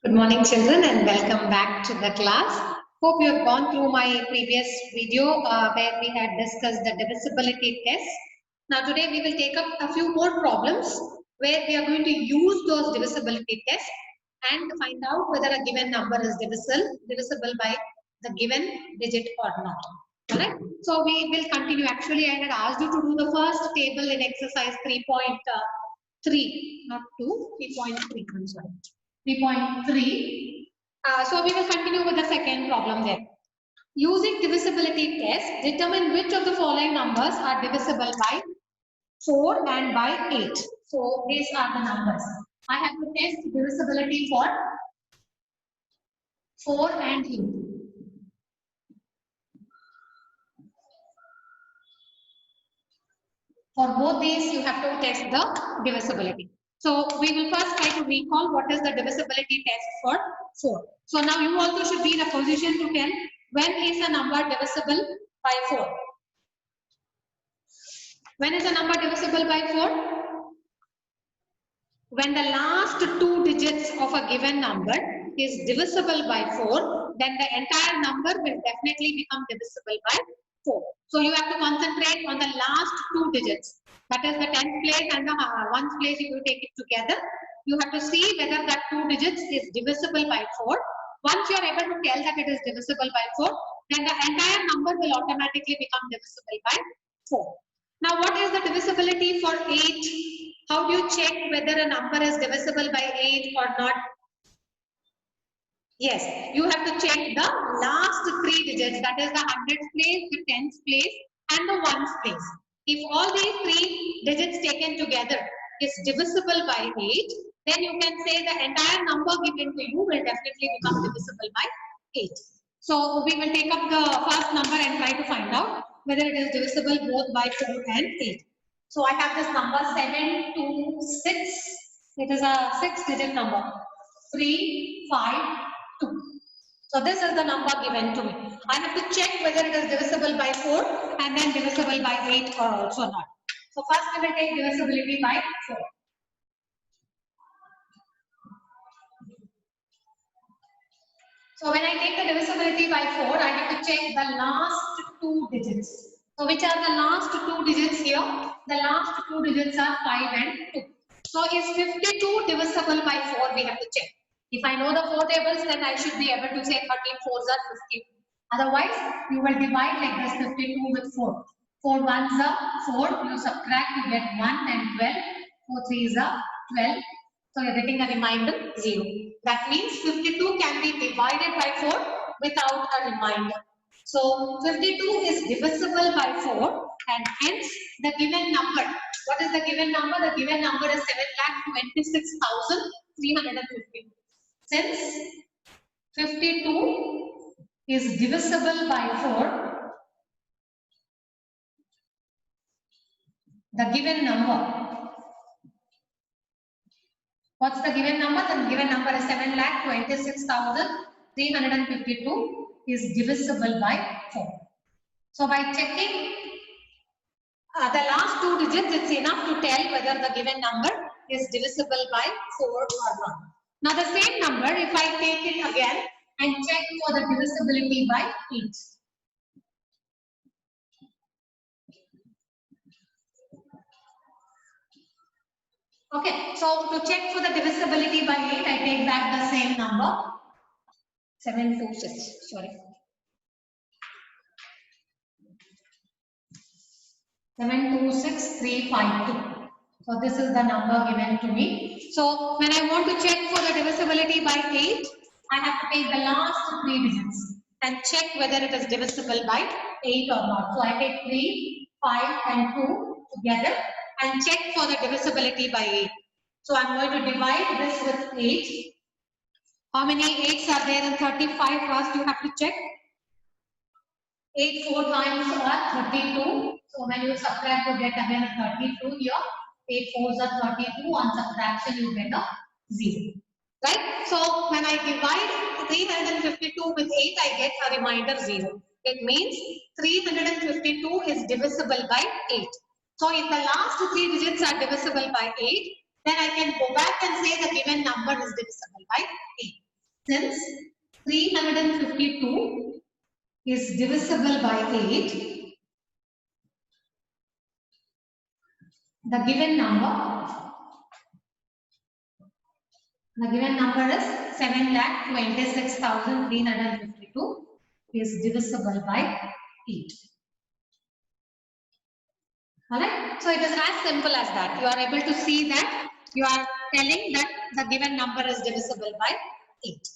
Good morning, children, and welcome back to the class. Hope you have gone through my previous video where we had discussed the divisibility test. Now, today we will take up a few more problems where we are going to use those divisibility tests and find out whether a given number is divisible by the given digit or not. Alright, so we will continue. Actually, I had asked you to do the first table in exercise 3.3, not 2, 3.3. I'm sorry. 3.3. So we will continue with the second problem there. Using divisibility test, determine which of the following numbers are divisible by 4 and by 8. So these are the numbers. I have to test divisibility for 4 and 8. For both these, you have to test the divisibility. So we will first try to recall what is the divisibility test for 4. So now you also should be in a position to tell when is a number divisible by 4. When is a number divisible by 4? When the last two digits of a given number is divisible by 4, then the entire number will definitely become divisible by 4. So you have to concentrate on the last two digits. That is the 10th place and the 1st place. If you take it together, you have to see whether that two digits is divisible by 4. Once you are able to tell that it is divisible by 4, then the entire number will automatically become divisible by 4. Now, what is the divisibility for 8? How do you check whether a number is divisible by 8 or not? Yes, you have to check the last three digits, that is the 100th place, the 10th place, and the 1st place. If all these three digits taken together is divisible by 8, then you can say the entire number given to you will definitely become divisible by 8. So we will take up the first number and try to find out whether it is divisible both by 4 and 8. So I have this number 726. It is a 6-digit number. 3, 5, 2. So this is the number given to me. I have to check whether it is divisible by 4 and then divisible by 8 or also not. So first we will take divisibility by 4. So when I take the divisibility by 4, I have to check the last two digits. So which are the last two digits here? The last two digits are 5 and 2. So is 52 divisible by 4? We have to check. If I know the 4 tables, then I should be able to say 13 4s are 50. Otherwise, you will divide like this 52 with 4. 4 1s are 4. You subtract, you get 1 and 12. 4 3s are 12. So you're getting a remainder 0. That means 52 can be divided by 4 without a remainder. So 52 is divisible by 4 and hence the given number. What is the given number? The given number is 7,26,350. Since 52 is divisible by 4, the given number. What's the given number? The given number is 7,26,352 is divisible by 4. So by checking the last two digits, it's enough to tell whether the given number is divisible by 4 or not. Now the same number, if I take it again and check for the divisibility by 8. Okay, so to check for the divisibility by 8, I take back the same number, 726, sorry. 726,352. So this is the number given to me. So when I want to check for the divisibility by 8, I have to take the last three digits and check whether it is divisible by 8 or not. So I take 3, 5 and 2 together and check for the divisibility by 8. So I'm going to divide this with 8. How many 8s are there in 35? First you have to check. 8 4 times are 32. So when you subtract, you get again 32 here. 8 4s are 32. On subtraction, you get a 0. Right? So when I divide 352 with 8, I get a remainder 0. It means 352 is divisible by 8. So if the last three digits are divisible by 8, then I can go back and say the given number is divisible by 8. Since 352 is divisible by 8, the given number is 7,26,352 is divisible by 8. Alright, so it is as simple as that. You are able to see that you are telling that the given number is divisible by 8.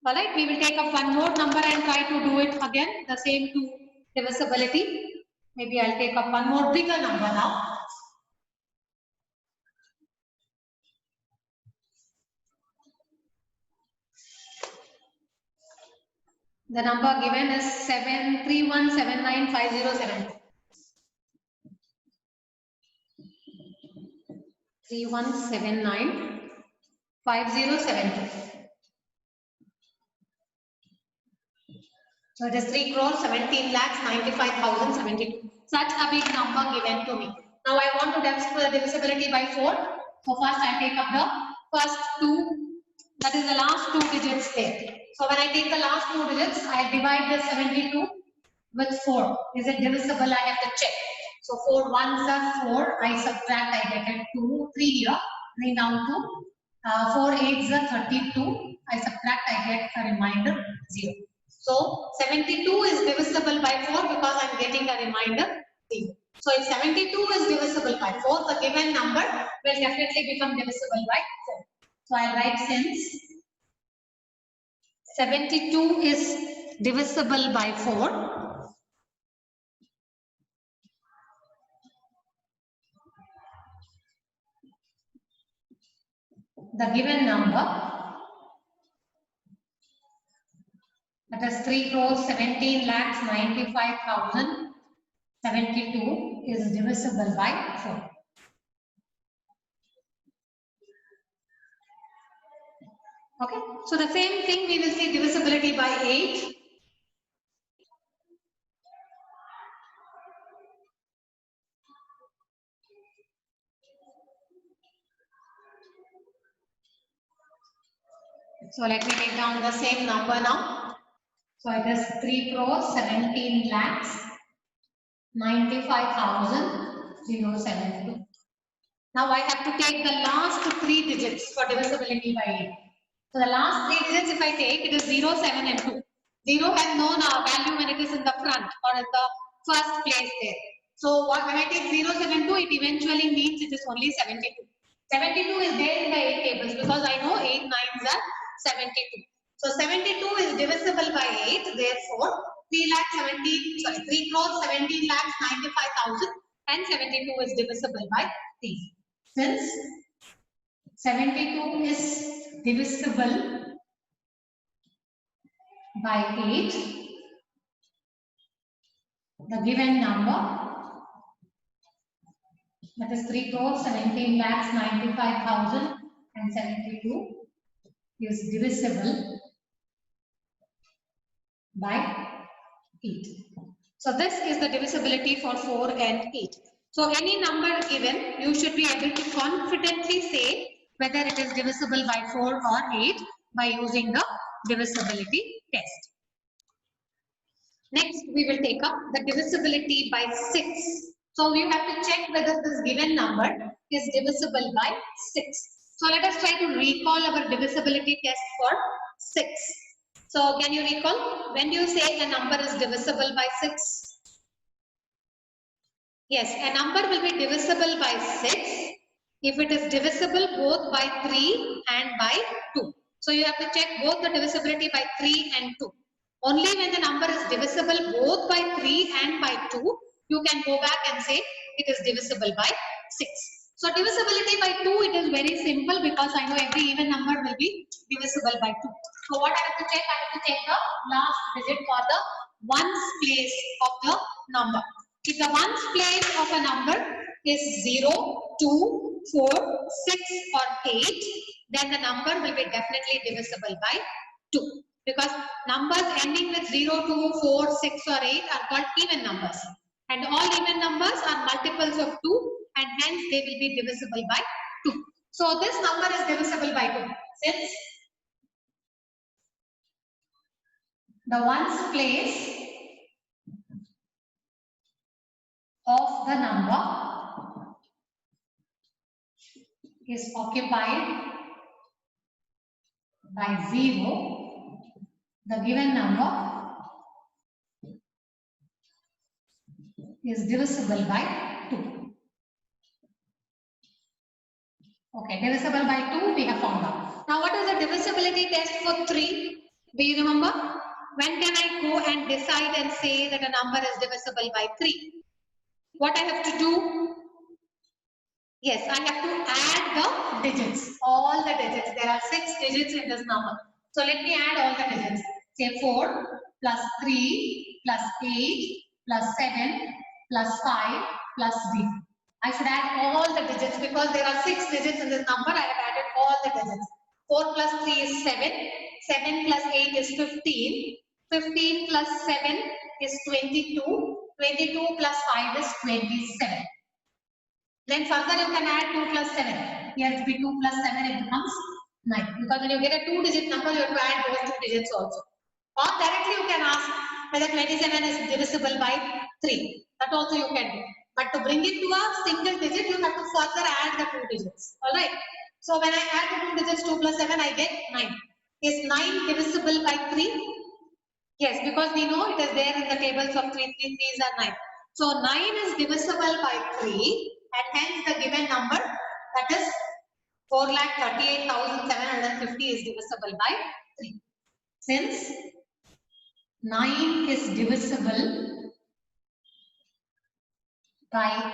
Alright, we will take up one more number and try to do it again, the same two divisibility. Maybe I'll take up one more bigger number now. The number given is 731795072. 31795072. So it is 3,17,95,072. Such a big number given to me. Now I want to demonstrate the divisibility by 4. So first I take up the first two, that is the last two digits there. So when I take the last two digits, I divide the 72 with 4. Is it divisible? I have to check. So 4 ones are 4. I subtract, I get a 2, 3 here. 3 down to 4 8s are 32. I subtract, I get a remainder 0. So 72 is divisible by 4 because I am getting a remainder 0. So if 72 is divisible by 4, the given number will definitely become divisible by 4. So I'll write since 72 is divisible by 4, the given number, that is 3,17,95,072 is divisible by 4. Okay, so the same thing we will see divisibility by 8. So let me take down the same number now. So it is 3,17,95,072. Now I have to take the last 3 digits for divisibility by 8. So the last 3 digits if I take, it is 0, 7 and 2. 0 has no value when it is in the front or in the first place there. So when I take 0, 7, 2, it eventually means it is only 72. 72 is there in the 8 tables because I know 8 9s are 72. So 72 is divisible by 8. Therefore, 3,17,95,000 and 72 is divisible by 3. Since 72 is divisible by 8, the given number, that is 3,17,95,072 is divisible by 8. So this is the divisibility for 4 and 8. So any number given, you should be able to confidently say whether it is divisible by 4 or 8 by using the divisibility test. Next, we will take up the divisibility by 6. So we have to check whether this given number is divisible by 6. So let us try to recall our divisibility test for 6. So can you recall when you say a number is divisible by 6? Yes, a number will be divisible by 6 if it is divisible both by 3 and by 2. So you have to check both the divisibility by 3 and 2. Only when the number is divisible both by 3 and by 2, you can go back and say it is divisible by 6. So divisibility by 2, it is very simple because I know every even number will be divisible by 2. So what I have to check? I have to check the last digit for the ones place of the number. If the ones place of a number is 0, 2, 4, 6 or 8, then the number will be definitely divisible by 2. Because numbers ending with 0, 2, 4, 6 or 8 are called even numbers. And all even numbers are multiples of 2 and hence they will be divisible by 2. So this number is divisible by 2. Since the ones place of the number is occupied by 0, the given number is divisible by 2. Okay, divisible by 2 we have found out. Now what is the divisibility test for 3? Do you remember? When can I go and decide and say that a number is divisible by 3? What I have to do? Yes, I have to add the digits, all the digits. There are 6 digits in this number. So let me add all the digits. Say 4 plus 3 plus 8 plus 7 plus 5 plus 0. I should add all the digits because there are 6 digits in this number. I have added all the digits. 4 plus 3 is 7. 7 plus 8 is 15. 15 plus 7 is 22. 22 plus 5 is 27. Then further you can add 2 plus 7. Here it will be 2 plus 7, it becomes 9. Because when you get a 2-digit number, you have to add those 2 digits also. Or directly you can ask whether 27 is divisible by 3. That also you can do. But to bring it to a single digit, you have to further add the 2 digits. Alright. So when I add the 2 digits, 2 plus 7, I get 9. Is 9 divisible by 3? Yes, because we know it is there in the tables of 3. 3 3s are 9. So 9 is divisible by 3. And hence the given number, that is 4,38,750 is divisible by 3. Since 9 is divisible by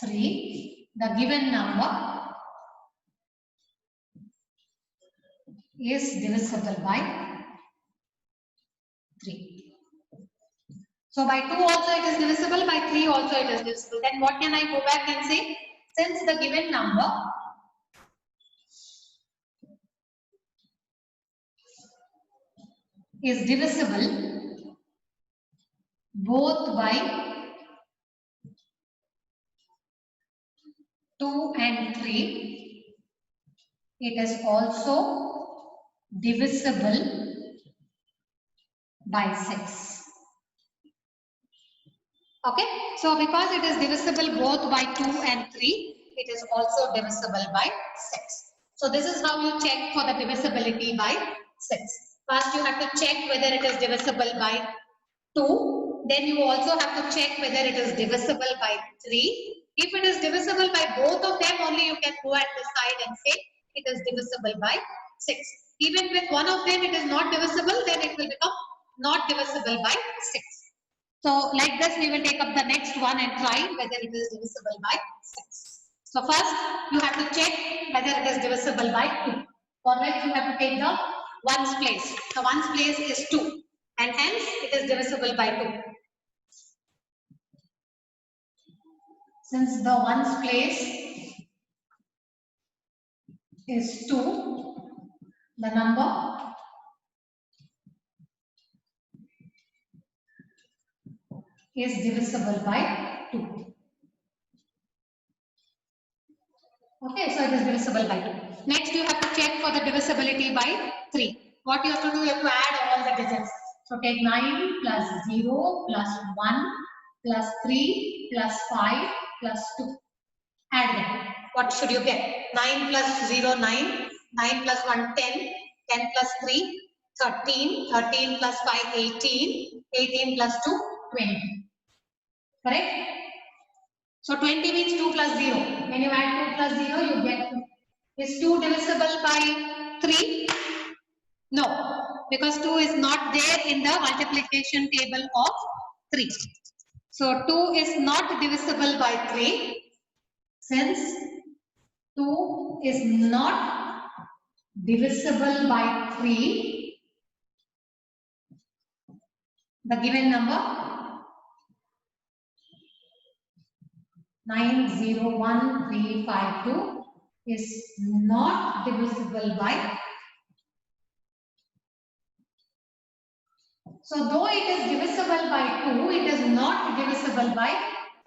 3, the given number is divisible by 3. So by 2 also it is divisible, by 3 also it is divisible. Then what can I go back and say? Since the given number is divisible both by 2 and 3, it is also divisible by 6. Okay, so because it is divisible both by 2 and 3, it is also divisible by 6. So this is how you check for the divisibility by 6. First you have to check whether it is divisible by 2. Then you also have to check whether it is divisible by 3. If it is divisible by both of them, only you can go and decide and say it is divisible by 6. Even with one of them it is not divisible, then it will become not divisible by 6. So like this we will take up the next one and try whether it is divisible by 6. So first you have to check whether it is divisible by 2. For which you have to take the ones place. The ones place is 2 and hence it is divisible by 2. Since the ones place is 2, the number is divisible by 2. Okay, so it is divisible by 2. Next you have to check for the divisibility by 3. What you have to do, you have to add all the digits. So take 9 plus 0 plus 1 plus 3 plus 5 plus 2. Add them. What should you get? 9 plus 0, 9. 9 plus 1, 10. 10 plus 3, 13. 13 plus 5, 18. 18 plus 2, 20. Correct? So 20 means 2 plus 0. When you add 2 plus 0, you get 2. Is 2 divisible by 3? No, because 2 is not there in the multiplication table of 3. So 2 is not divisible by 3. Since 2 is not divisible by 3, the given number 901352 is not divisible by. So though it is divisible by 2, it is not divisible by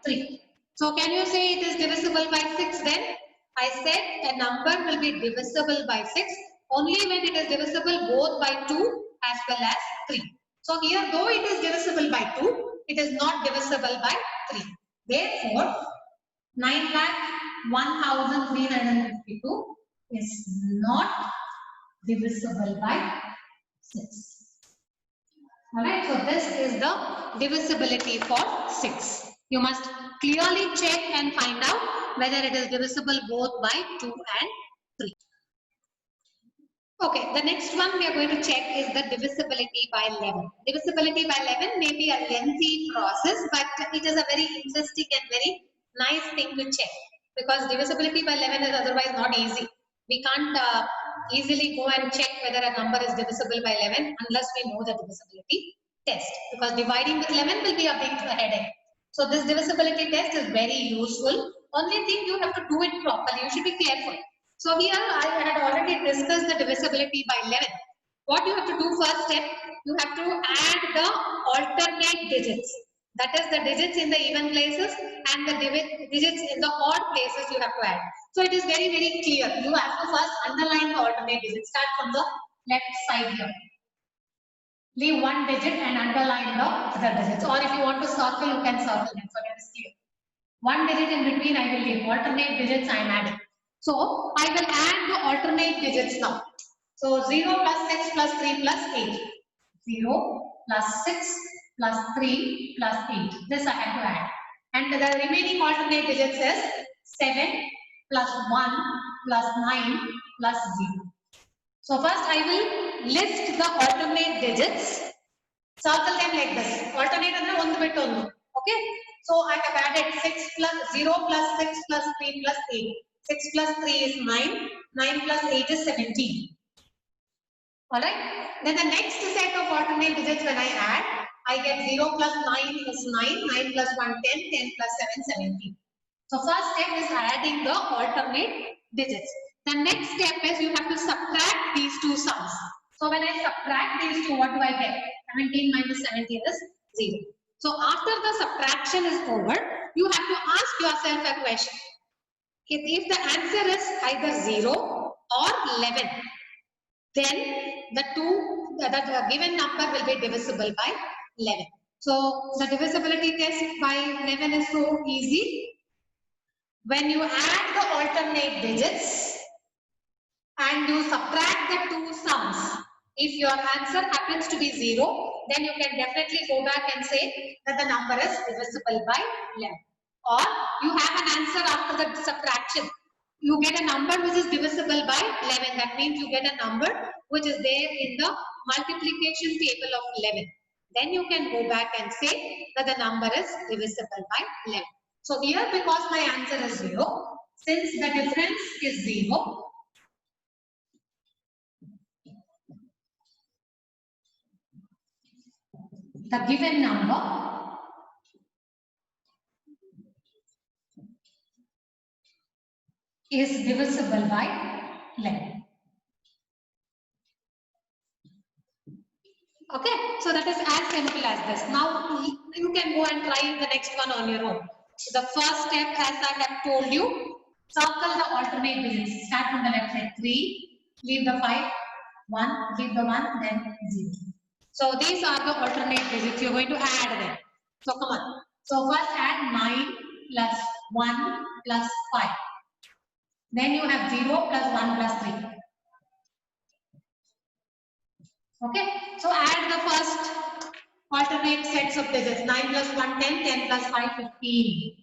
3. So can you say it is divisible by 6 then? I said a number will be divisible by 6 only when it is divisible both by 2 as well as 3. So here, though it is divisible by 2, it is not divisible by 3. Therefore, 9,01,352 is not divisible by 6. Alright, so this is the divisibility for 6. You must clearly check and find out whether it is divisible both by 2 and 3. Okay, the next one we are going to check is the divisibility by 11. Divisibility by 11 may be a lengthy process, but it is a very interesting and very nice thing to check, because divisibility by 11 is otherwise not easy. We can't easily go and check whether a number is divisible by 11 unless we know the divisibility test, because dividing with 11 will be a big headache. So this divisibility test is very useful. Only thing, you have to do it properly. You should be careful. So here I had already discussed the divisibility by 11. What you have to do first step, you have to add the alternate digits. That is the digits in the even places and the digits in the odd places you have to add. So it is very, very clear. You have to first underline the alternate digits. Start from the left side here. Leave one digit and underline the other digits. Or if you want to circle, you can circle them. So that is clear. One digit in between I will leave. Alternate digits I am adding. So I will add the alternate digits now. So 0 plus 6 plus 3 plus 8. 0 plus 6 plus 3 plus 8. This I have to add. And the remaining alternate digits is 7 plus 1 plus 9 plus 0. So first I will list the alternate digits. Circle them like this. Alternate and one bit only. Okay. So I have added 6 plus 0 plus 6 plus 3 plus 8. 6 plus 3 is 9. 9 plus 8 is 17. Alright. Then the next set of alternate digits when I add, I get 0 plus 9 is 9. 9 plus 1, 10. 10 plus 7, 17. So first step is adding the alternate digits. The next step is you have to subtract these two sums. So when I subtract these two, what do I get? 17 minus 17 is 0. So after the subtraction is over, you have to ask yourself a question. If the answer is either 0 or 11, then the given number will be divisible by 11. So the divisibility test by 11 is so easy. When you add the alternate digits and you subtract the two sums, if your answer happens to be 0, then you can definitely go back and say that the number is divisible by 11. Or you have an answer after the subtraction. You get a number which is divisible by 11. That means you get a number which is there in the multiplication table of 11. Then you can go back and say that the number is divisible by 11. So here, because my answer is 0, since the difference is 0, the given number is divisible by 11. Okay, so that is as simple as this. Now you can go and try the next one on your own. So the first step, as I have told you, circle the alternate digits. Start from the left side. 3, leave the 5, 1, leave the 1, then 0. So these are the alternate digits. You're going to add them. So come on. So first add 9 plus 1 plus 5. Then you have 0 plus 1 plus 3. Okay. So add the first alternate sets of digits. 9 plus 1, 10. 10 plus 5, 15.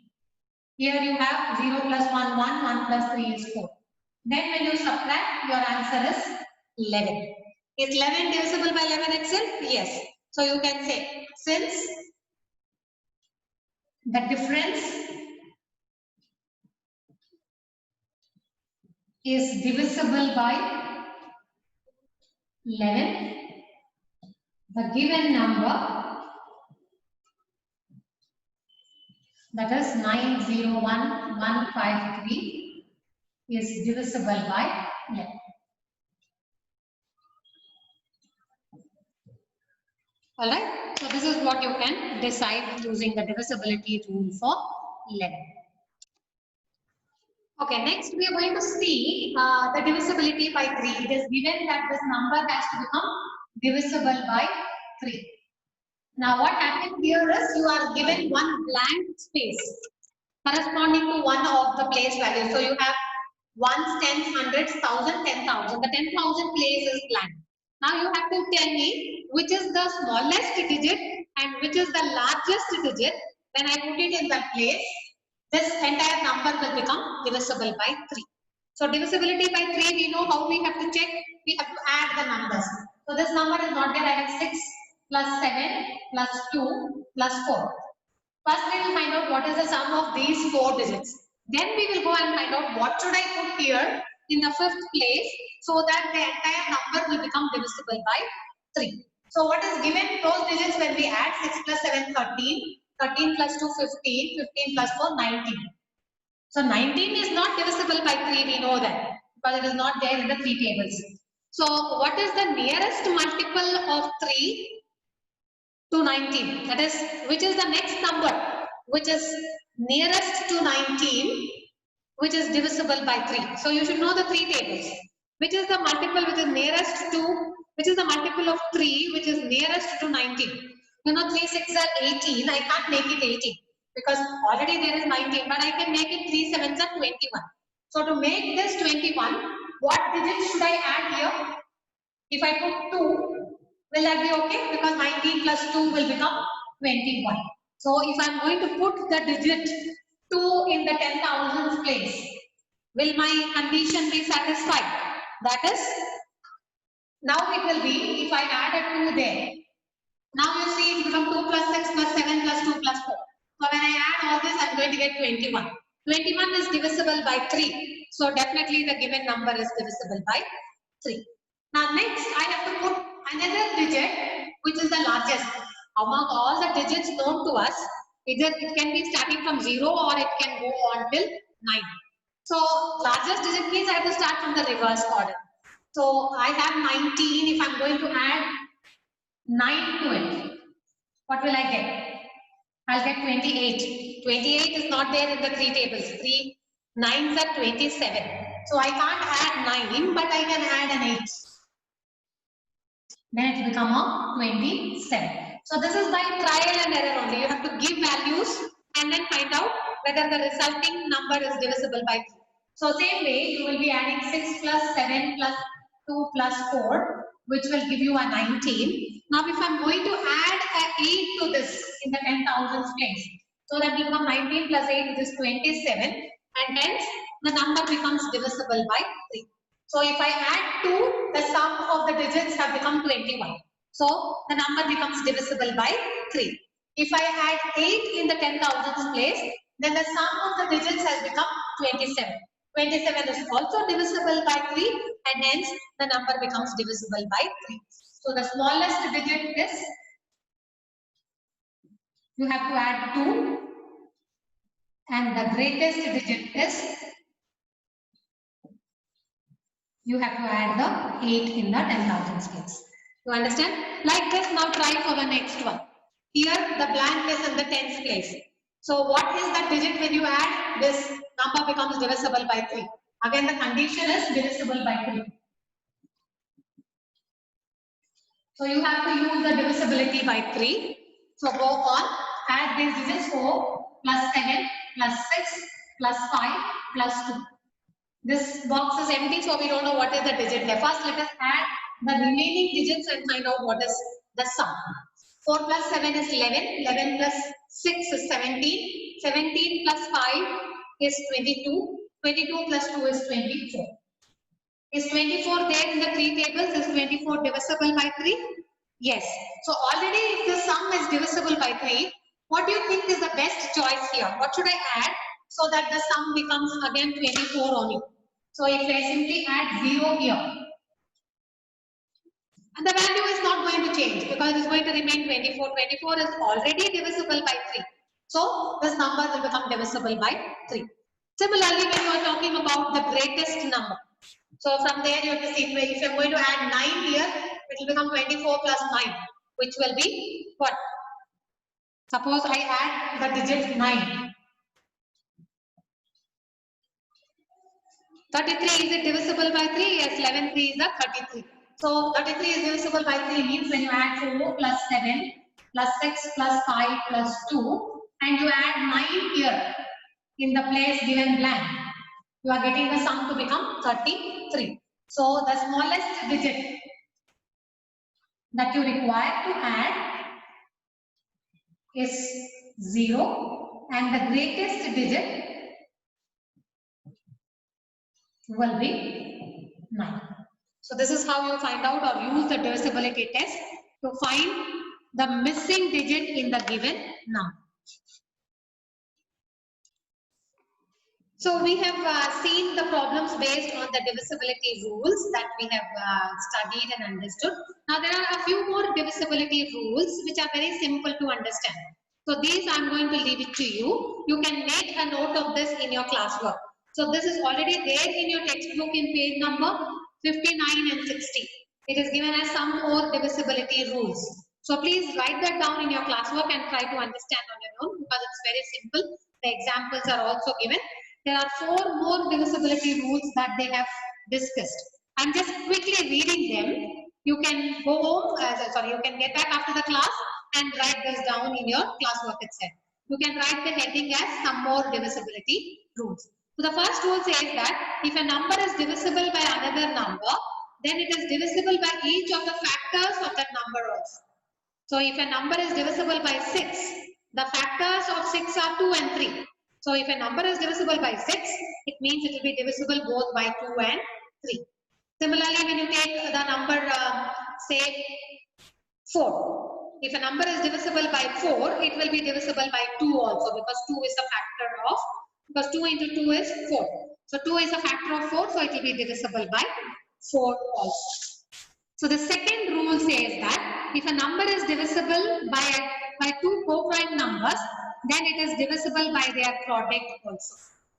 Here you have 0 plus 1, 1. 1 plus 3 is 4. Then when you subtract, your answer is 11. Is 11 divisible by 11 itself? Yes. So you can say, since the difference is divisible by 11, the given number, that is 901153, is divisible by 11. Alright, so this is what you can decide using the divisibility rule for 11. Okay, next we are going to see the divisibility by 3. It is given that this number has to become divisible by 3. Now what happened here is you are given one blank space corresponding to one of the place values. So you have ones, tens, hundreds, thousand, 10,000. The 10,000 place is blank. Now you have to tell me which is the smallest digit and which is the largest digit. When I put it in that place, this entire number will become divisible by 3. So divisibility by 3, we know how we have to check. We have to add the numbers. So this number is not there. I have 6 plus 7 plus 2 plus 4. First we will find out what is the sum of these 4 digits. Then we will go and find out what should I put here in the fifth place so that the entire number will become divisible by 3. So what is given those digits when we add 6 plus 7, 13, 13 plus 2, 15, 15 plus 4, 19. So 19 is not divisible by 3, we know that because it is not there in the 3 tables. So what is the nearest multiple of 3 to 19? That is, which is the next number which is nearest to 19, which is divisible by 3. So you should know the 3 tables. Which is the multiple which is nearest to, which is the multiple of 3 which is nearest to 19? You know 3 6 are 18. I can't make it 18 because already there is 19, but I can make it 3 7s are 21. So to make this 21, what digit should I add here? If I put 2, will that be okay? Because 19 plus 2 will become 21. So if I am going to put the digit 2 in the 10,000s place, will my condition be satisfied? That is, now it will be, if I add a 2 there, now you see it become 2 plus 6 plus 7 plus 2 plus 4. So when I add all this, I am going to get 21. 21 is divisible by 3. So definitely the given number is divisible by 3. Now next I have to put another digit which is the largest. Among all the digits known to us, either it can be starting from 0 or it can go on till 9. So largest digit means I have to start from the reverse order. So I have 19. If I am going to add 9 to it, what will I get? I'll get 28. 28 is not there in the 3 tables. 3 9s are 27. So I can't add 9, but I can add an 8. Then it will become a 27. So this is by trial and error only. You have to give values and then find out whether the resulting number is divisible by 3. So same way, you will be adding 6 plus 7 plus 2 plus 4, which will give you a 19. Now if I am going to add a 8 to this in the 10,000s place, so that become 19 plus 8, which is 27, and hence the number becomes divisible by 3. So if I add 2, the sum of the digits have become 21. So the number becomes divisible by 3. If I add 8 in the 10,000s place, then the sum of the digits has become 27. 27 is also divisible by 3 and hence the number becomes divisible by 3. So the smallest digit is, you have to add 2 and the greatest digit is, you have to add the 8 in the 10,000s place. You understand? Like this, now try for the next one. Here the blank is in the tens place. So what is the digit when you add? This number becomes divisible by 3. Again the condition is divisible by 3. So you have to use the divisibility by 3. So go on, add these digits 4 plus 7 plus 6 plus 5 plus 2. This box is empty, so we don't know what is the digit here. First, let us add the remaining digits and find out what is the sum. 4 plus 7 is 11. 11 plus 6 is 17. 17 plus 5 is 22. 22 plus 2 is 24. Is 24 there in the 3 tables? Is 24 divisible by 3? Yes. So already if the sum is divisible by 3, what do you think is the best choice here? What should I add so that the sum becomes again 24 only? So if I simply add 0 here, and the value is not going to change because it is going to remain 24. 24 is already divisible by 3. So this number will become divisible by 3. Similarly, when you are talking about the greatest number, so from there you have to see, if you are going to add 9 here, it will become 24 plus 9, which will be what? Suppose I add the digit 9. 33, is it divisible by 3? Yes, 11 3 is the 33. So 33 is divisible by 3 means when you add 4 plus 7 plus 6 plus 5 plus 2 and you add 9 here in the place given blank. You are getting the sum to become 33. So the smallest digit that you require to add is 0 and the greatest digit will be 9. So this is how you find out or use the divisibility test to find the missing digit in the given number. So we have seen the problems based on the divisibility rules that we have studied and understood. Now there are a few more divisibility rules which are very simple to understand. So these I am going to leave it to you. You can make a note of this in your classwork. So this is already there in your textbook in page number 59 and 60. It is given as some more divisibility rules. So please write that down in your classwork and try to understand on your own because it's very simple. The examples are also given. There are 4 more divisibility rules that they have discussed. I'm just quickly reading them. You can go home, you can get back after the class and write this down in your classwork itself. You can write the heading as some more divisibility rules. So the first rule says that if a number is divisible by another number, then it is divisible by each of the factors of that number also. So if a number is divisible by 6, the factors of 6 are 2 and 3. So if a number is divisible by 6, it means it will be divisible both by 2 and 3. Similarly, when you take the number, say 4. If a number is divisible by 4, it will be divisible by 2 also because 2 is a factor of, because 2 into 2 is 4. So 2 is a factor of 4, so it will be divisible by 4 also. So the second rule says that if a number is divisible by 2 co-prime numbers, then it is divisible by their product also.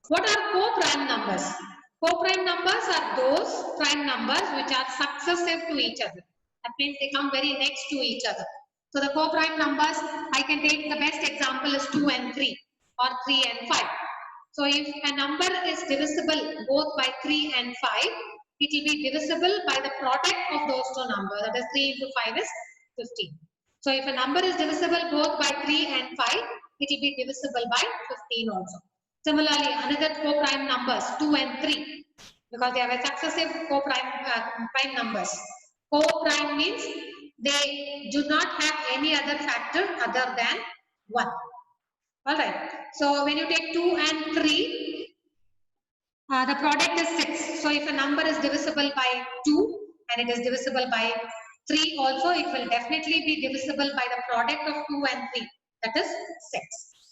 What are co-prime numbers? Co-prime numbers are those prime numbers which are successive to each other. That means they come very next to each other. So the co-prime numbers, I can take the best example is 2 and 3 or 3 and 5. So if a number is divisible both by 3 and 5, it will be divisible by the product of those two numbers. That is 3 into 5 is 15. So if a number is divisible both by 3 and 5, it will be divisible by 15 also. Similarly, another co-prime numbers 2 and 3 because they are successive prime numbers. Co-prime means they do not have any other factor other than 1. Alright. So when you take 2 and 3, the product is 6. So if a number is divisible by 2 and it is divisible by 3 also, it will definitely be divisible by the product of 2 and 3. That is 6.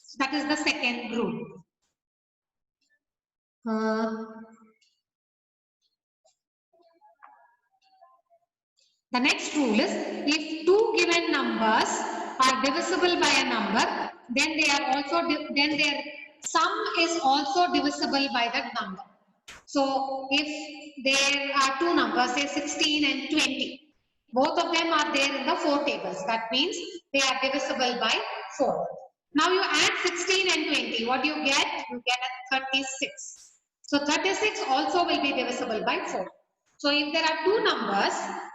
So that is the second rule. The next rule is if two given numbers are divisible by a number, then they are also then their sum is also divisible by that number. So if there are two numbers, say 16 and 20, both of them are there in the 4 tables. That means they are divisible by 4. Now you add 16 and 20. What do you get? You get a 36. So 36 also will be divisible by 4. So if there are two numbers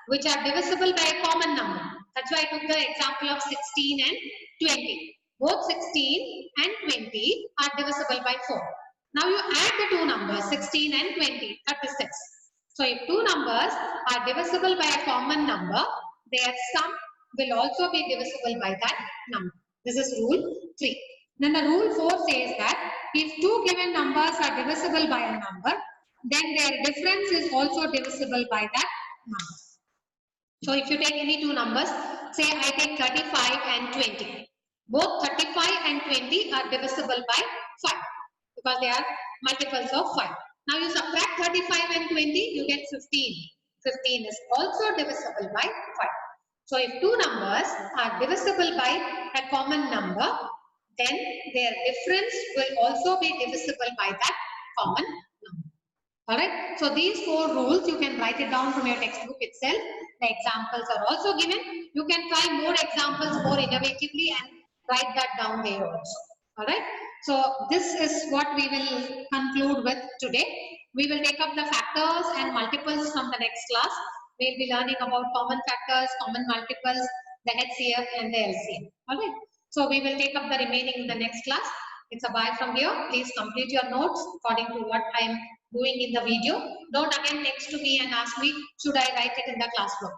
which are divisible by a common number, that's why I took the example of 16 and 20. Both 16 and 20 are divisible by 4. Now you add the two numbers 16 and 20, 36. So if two numbers are divisible by a common number, their sum will also be divisible by that number. This is rule 3. Then the rule 4 says that if two given numbers are divisible by a number, then their difference is also divisible by that number. So if you take any two numbers, say I take 35 and 20. Both 35 and 20 are divisible by 5 because they are multiples of 5. Now you subtract 35 and 20, you get 15. 15 is also divisible by 5. So if two numbers are divisible by a common number, then their difference will also be divisible by that common number. Alright, so these 4 rules you can write it down from your textbook itself. The examples are also given. You can try more examples more innovatively and write that down there also. Alright, so this is what we will conclude with today. We will take up the factors and multiples from the next class. We will be learning about common factors, common multiples, the HCF and the LCM. Alright. So we will take up the remaining in the next class. It's a bye from here. Please complete your notes according to what I am doing in the video. Don't again text to me and ask me, should I write it in the classroom?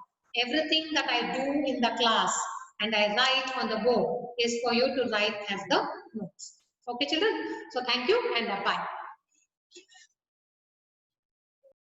Everything that I do in the class and I write on the board is for you to write as the notes. Okay, children? So thank you and bye.